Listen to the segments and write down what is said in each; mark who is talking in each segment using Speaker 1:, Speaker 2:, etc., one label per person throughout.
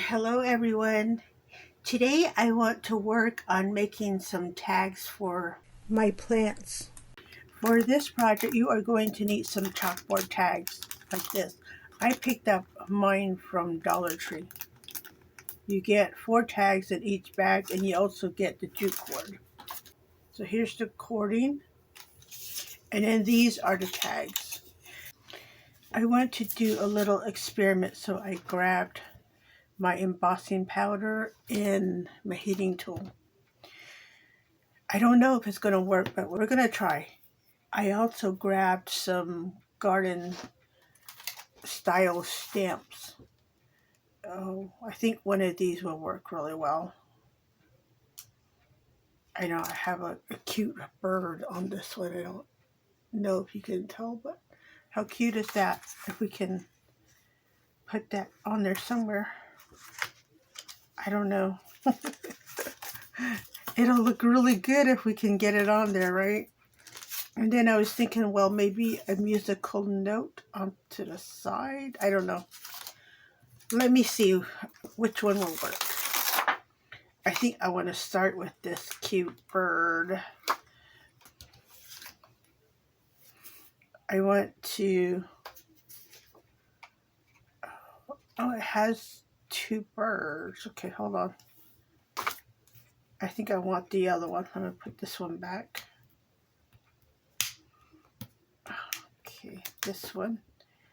Speaker 1: Hello everyone. Today I want to work on making some tags for my plants. For this project you are going to need some chalkboard tags like this. I picked up mine from Dollar Tree. You get 4 tags in each bag and you also get the jute cord. So here's the cording and then these are the tags. I want to do a little experiment, so I grabbed my embossing powder and my heating tool. I don't know if it's going to work, but we're going to try. I also grabbed some garden style stamps. Oh, I think one of these will work really well. I know I have a cute bird on this one. I don't know if you can tell, but how cute is that? If we can put that on there somewhere. I don't know. It'll look really good if we can get it on there, right? And then I was thinking, well, maybe a musical note onto the side. I don't know. Let me see which one will work. I think I want to start with this cute bird. I want to... Oh, it has 2 birds. Okay, hold on. I think I want the other one. I'm going to put this one back. Okay, this one.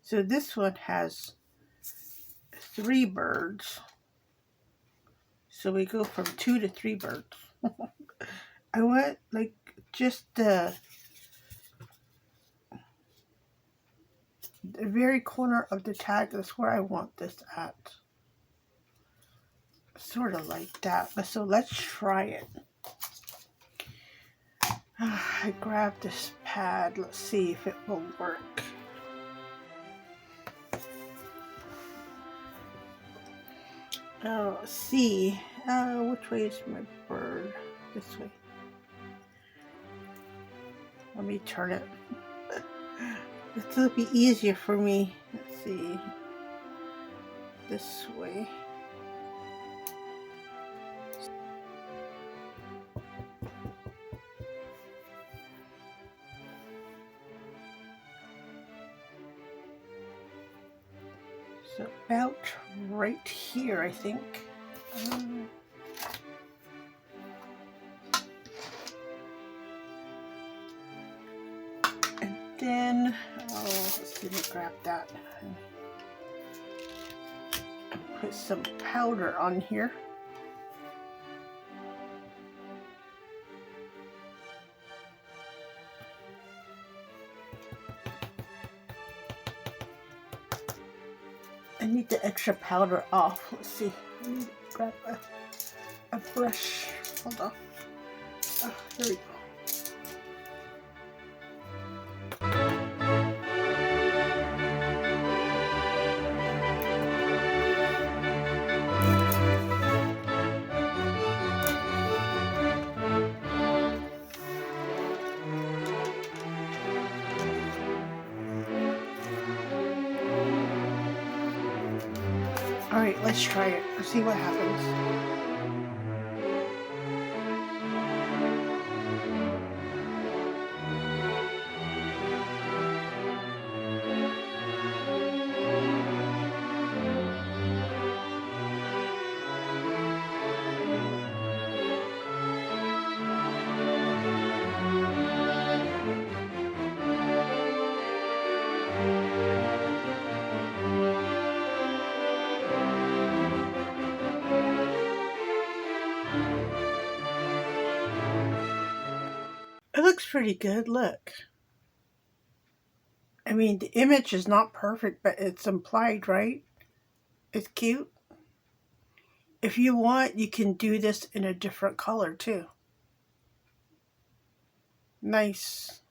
Speaker 1: So this one has 3 birds. So we go from 2 to 3 birds. I want like just the very corner of the tag. That's where I want this at. Sort of like that. So let's try it. I grabbed this pad. Let's see if it will work. Oh, let's see. Which way is my bird? This way. Let me turn it. This will be easier for me. Let's see. This way. So about right here, I think. And then, let's see, let me grab that and put some powder on here. I need the extra powder off. Let's see. Let me grab a brush. Hold on. Oh, here we go. All right, let's try it. Let's see what happens. It looks pretty good, look. I mean, the image is not perfect, but it's implied, right? It's cute. If you want, you can do this in a different color too. Nice.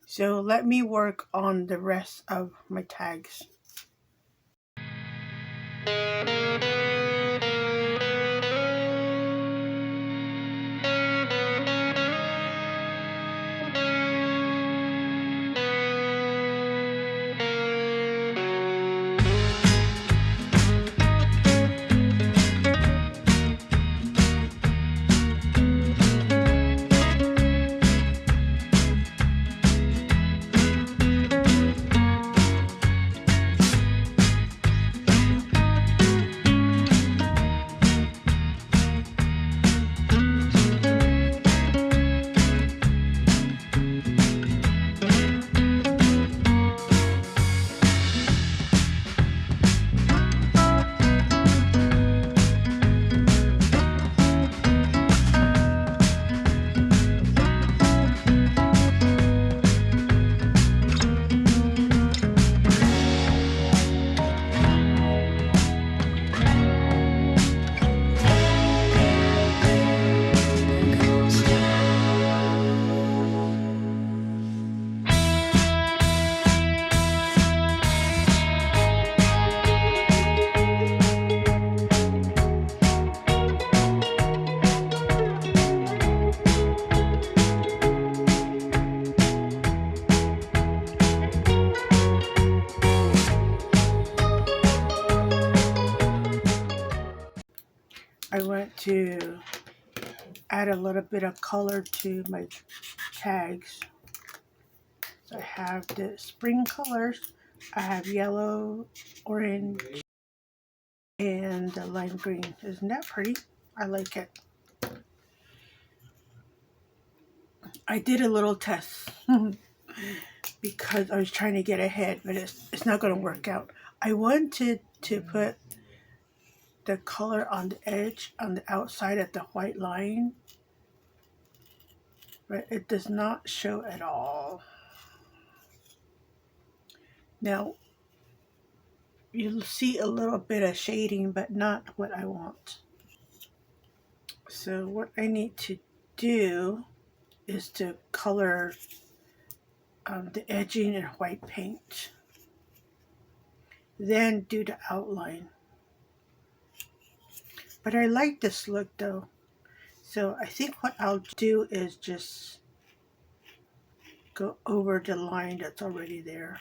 Speaker 1: So let me work on the rest of my tags. to add a little bit of color to my tags. So I have the spring colors. I have yellow, orange, and the lime green. Isn't that pretty? I like it. I did a little test because I was trying to get ahead, but it's not going to work out. I wanted to put the color on the edge, on the outside of the white line, but it does not show at all. Now, you'll see a little bit of shading, but not what I want. So what I need to do is to color the edging in white paint. Then do the outline. But I like this look though. So I think what I'll do is just go over the line that's already there.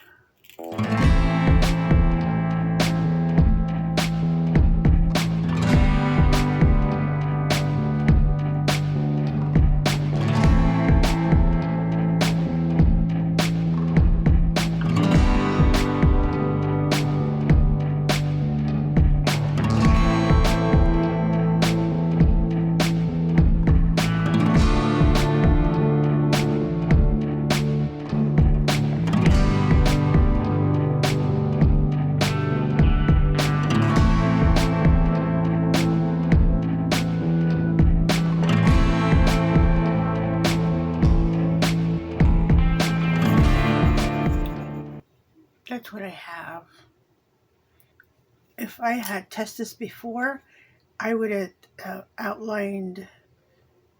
Speaker 1: That's what I have. If I had tested this before, I would have outlined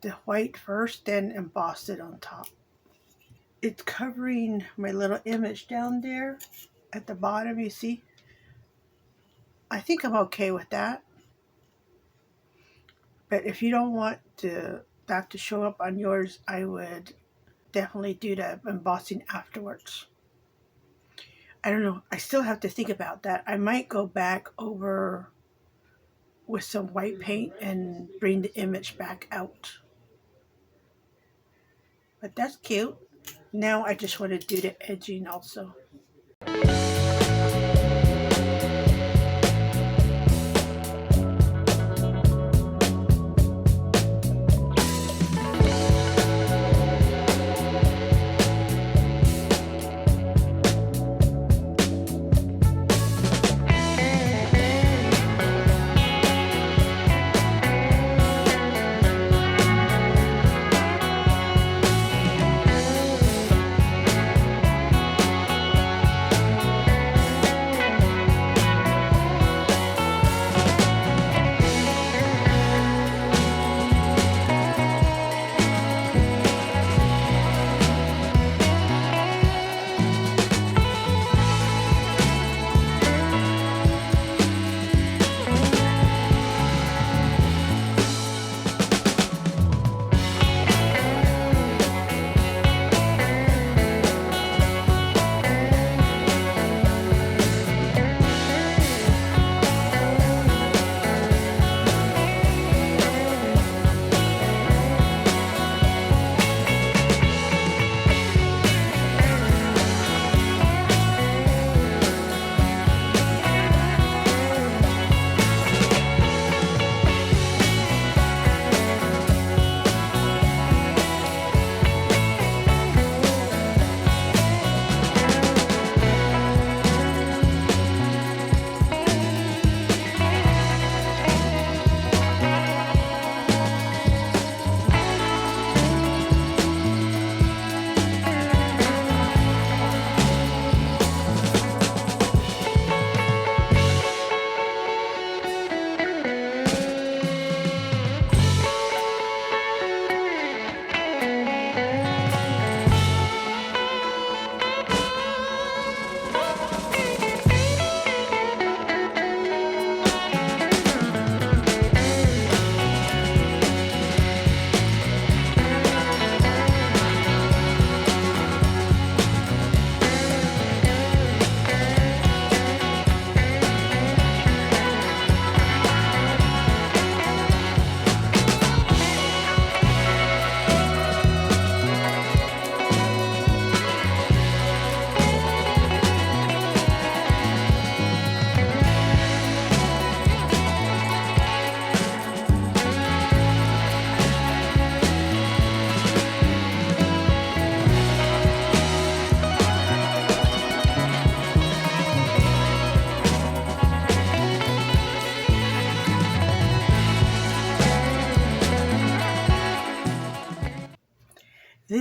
Speaker 1: the white first, then embossed it on top. It's covering my little image down there at the bottom, you see? I think I'm okay with that. But if you don't want that to show up on yours, I would definitely do the embossing afterwards. I don't know. I still have to think about that. I might go back over with some white paint and bring the image back out. But that's cute. Now I just want to do the edging also.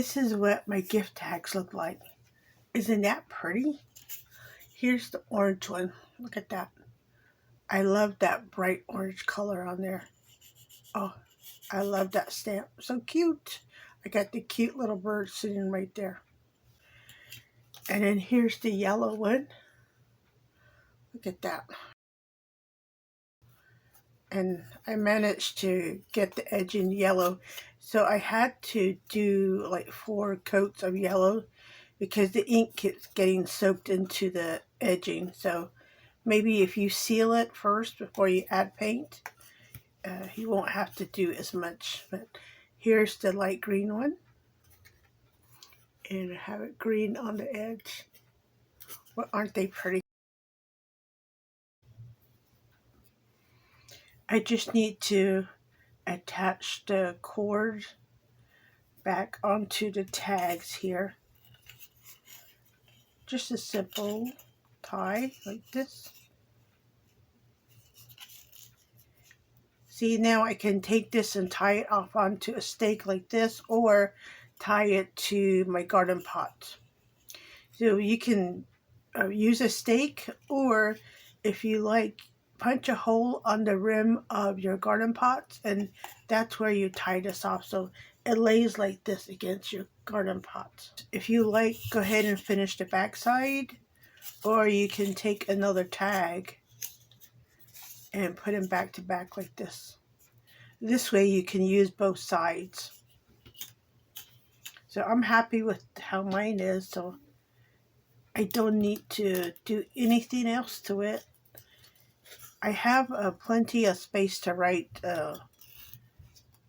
Speaker 1: this is what my gift tags look like. Isn't that pretty? Here's the orange one. Look at that. I love that bright orange color on there. Oh, I love that stamp. So cute. I got the cute little bird sitting right there. And then here's the yellow one. Look at that. And I managed to get the edging yellow. So I had to do like 4 coats of yellow because the ink keeps getting soaked into the edging. So maybe if you seal it first before you add paint, you won't have to do as much. But here's the light green one. And I have it green on the edge. Well, aren't they pretty? I just need to attach the cord back onto the tags here. Just a simple tie like this. See, now I can take this and tie it off onto a stake like this, or tie it to my garden pot. So you can use a stake, or if you like, punch a hole on the rim of your garden pot, and that's where you tie this off so it lays like this against your garden pot. If you like, go ahead and finish the back side, or you can take another tag and put them back to back like this. This way you can use both sides. So I'm happy with how mine is, so I don't need to do anything else to it. I have plenty of space to write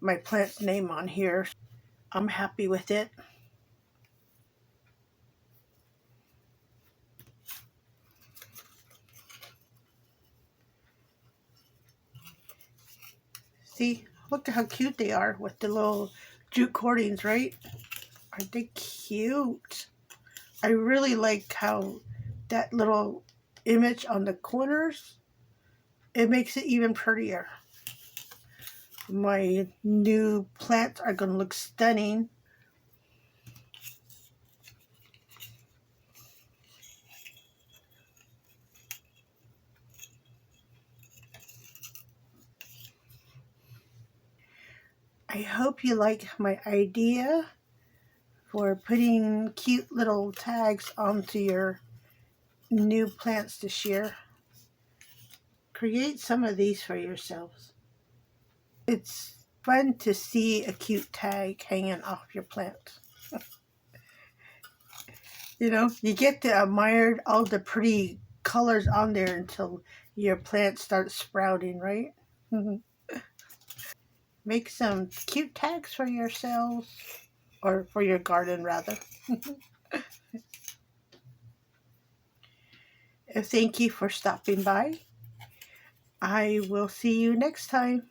Speaker 1: my plant's name on here. I'm happy with it. See, look at how cute they are with the little jute cordings, right? Aren't they cute? I really like how that little image on the corners, it makes it even prettier. My new plants are going to look stunning. I hope you like my idea for putting cute little tags onto your new plants this year. Create some of these for yourselves. It's fun to see a cute tag hanging off your plant. You know, you get to admire all the pretty colors on there until your plant starts sprouting, right? Make some cute tags for yourselves, or for your garden rather. Thank you for stopping by. I will see you next time.